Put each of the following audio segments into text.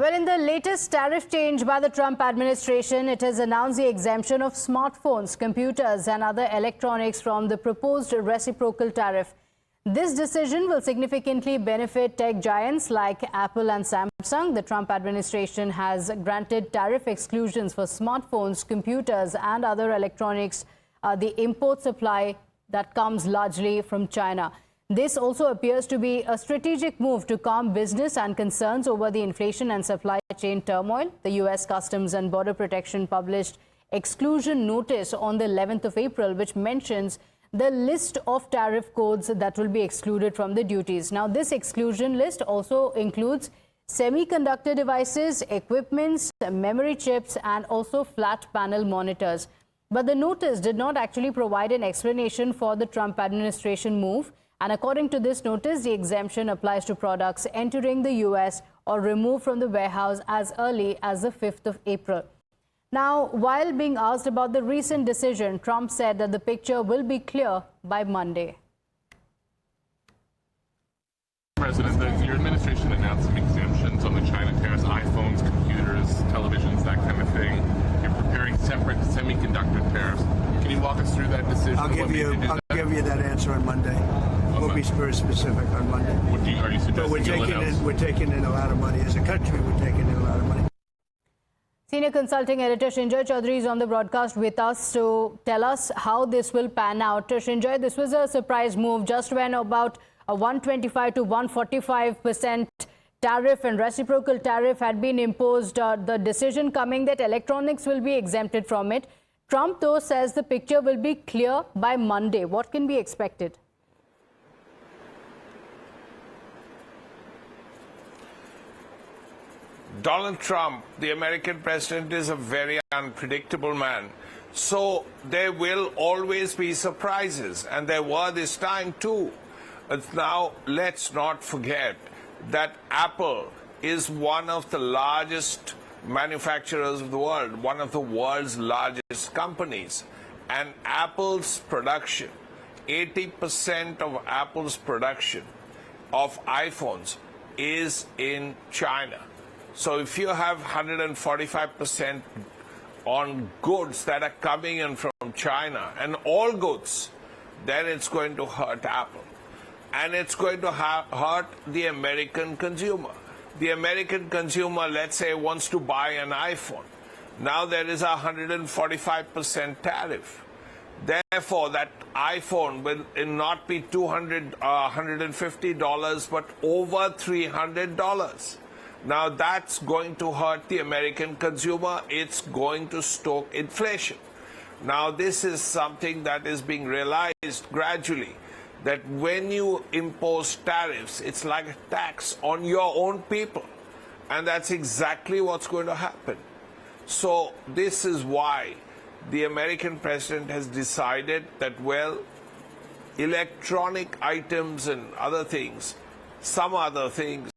Well, in the latest tariff change by the Trump administration, it has announced the exemption of smartphones, computers and other electronics from the proposed reciprocal tariff. This decision will significantly benefit tech giants like Apple and Samsung. The Trump administration has granted tariff exclusions for smartphones, computers and other electronics, the import supply that comes largely from China. This also appears to be a strategic move to calm business and concerns over the inflation and supply chain turmoil. The U.S. Customs and Border Protection published exclusion notice on the 11th of April, which mentions the list of tariff codes that will be excluded from the duties. Now, this exclusion list also includes semiconductor devices, equipments, memory chips, and also flat panel monitors. But the notice did not actually provide an explanation for the Trump administration move. And according to this notice, the exemption applies to products entering the U.S. or removed from the warehouse as early as the 5th of April. Now, while being asked about the recent decision, Trump said that the picture will be clear by Monday. President, your administration announced some exemptions on the China tariffs, iPhones, computers, televisions, that kind of thing. You're preparing separate semiconductor tariffs. Can you walk us through that decision? I'll give you that answer on Monday. We'll be very specific on Monday. Are you suggesting we're taking in a lot of money. As a country, we're taking in a lot of money. Senior consulting editor Shinjoy Chaudhary is on the broadcast with us to tell us how this will pan out. Shinjoy, this was a surprise move just when about a 125 to 145% tariff and reciprocal tariff had been imposed. The decision coming that electronics will be exempted from it. Trump, though, says the picture will be clear by Monday. What can be expected? Donald Trump, the American president, is a very unpredictable man. So there will always be surprises, and there were this time too. Now, let's not forget that Apple is one of the largest manufacturers of the world, one of the world's largest companies. And Apple's production, 80% of Apple's production of iPhones is in China. So if you have 145% on goods that are coming in from China, and all goods, then it's going to hurt Apple. And it's going to hurt the American consumer. The American consumer, let's say, wants to buy an iPhone. Now there is a 145% tariff. Therefore, that iPhone will not be $150, but over $300. Now that's going to hurt the American consumer. It's going to stoke inflation. Now this is something that is being realized gradually, that when you impose tariffs, it's like a tax on your own people. And that's exactly what's going to happen. So this is why the American president has decided that, well, electronic items and other things, some other things,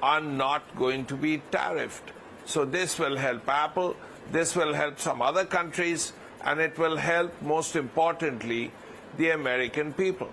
are not going to be tariffed. So this will help Apple, this will help some other countries, and it will help, most importantly, the American people.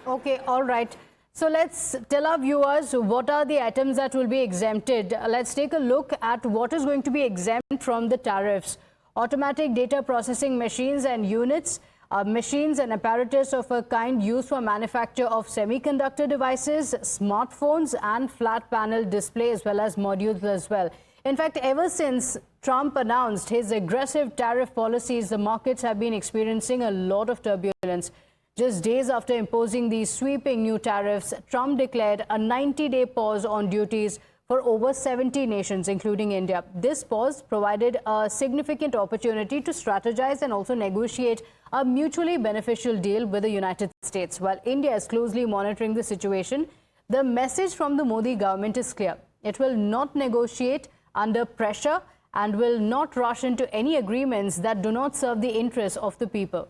Okay, all right. So let's tell our viewers what are the items that will be exempted. Let's take a look at what is going to be exempt from the tariffs. Automatic data processing machines and units, machines and apparatus of a kind used for manufacture of semiconductor devices, smartphones and flat panel display, as well as modules as well. In fact, ever since Trump announced his aggressive tariff policies, the markets have been experiencing a lot of turbulence. Just days after imposing these sweeping new tariffs, Trump declared a 90-day pause on duties for over 70 nations, including India. This pause provided a significant opportunity to strategize and also negotiate a mutually beneficial deal with the United States. While India is closely monitoring the situation, the message from the Modi government is clear. It will not negotiate under pressure and will not rush into any agreements that do not serve the interests of the people.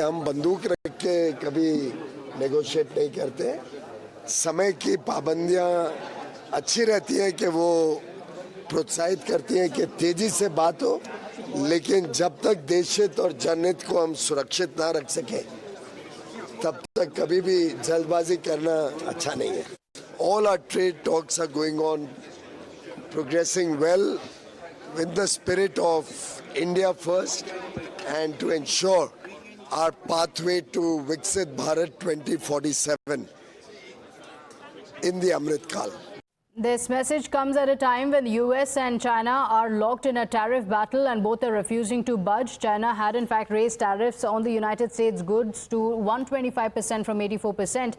हम बंदूक रख के कभी negotiate नहीं करते। समय की पाबंदियां अच्छी रहती हैं कि वो प्रोत्साहित करती हैं कि तेजी से बात हो, लेकिन जब तक देशहित और जनहित को हम सुरक्षित ना रख सकें, तब तक कभी भी जल्दबाजी करना अच्छा नहीं है। all our trade talks are going on, progressing well with the spirit of India first and to ensure our pathway to Viksit Bharat 2047 in the Amrit Kal. This message comes at a time when the US and China are locked in a tariff battle and both are refusing to budge. China had in fact raised tariffs on the United States goods to 125% from 84%.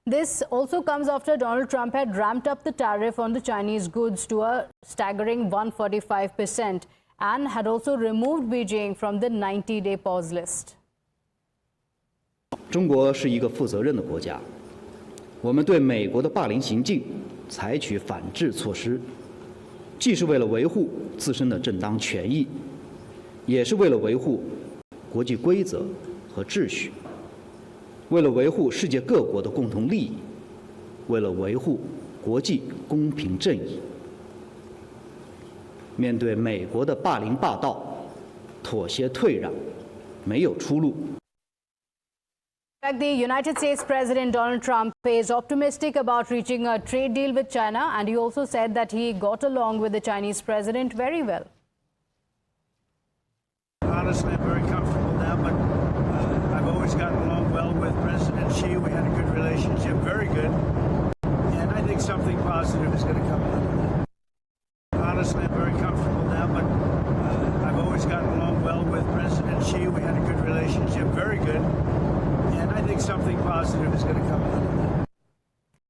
This also comes after Donald Trump had ramped up the tariff on the Chinese goods to a staggering 145% and had also removed Beijing from the 90-day pause list. 中国是一个负责任的国家，我们对美国的霸凌行径采取反制措施，既是为了维护自身的正当权益，也是为了维护国际规则和秩序，为了维护世界各国的共同利益，为了维护国际公平正义。面对美国的霸凌霸道，妥协退让没有出路。 In fact, the United States President Donald Trump is optimistic about reaching a trade deal with China, and he also said that he got along with the Chinese president very well. Honestly, I'm very comfortable now, but I've always gotten along well with President Xi. We had a good relationship, very good. And I think something positive is going to come out of that. Honestly, I'm very comfortable now, but I've always gotten along well with President Xi. We had a good relationship, very good. And I think something positive is going to come out of that.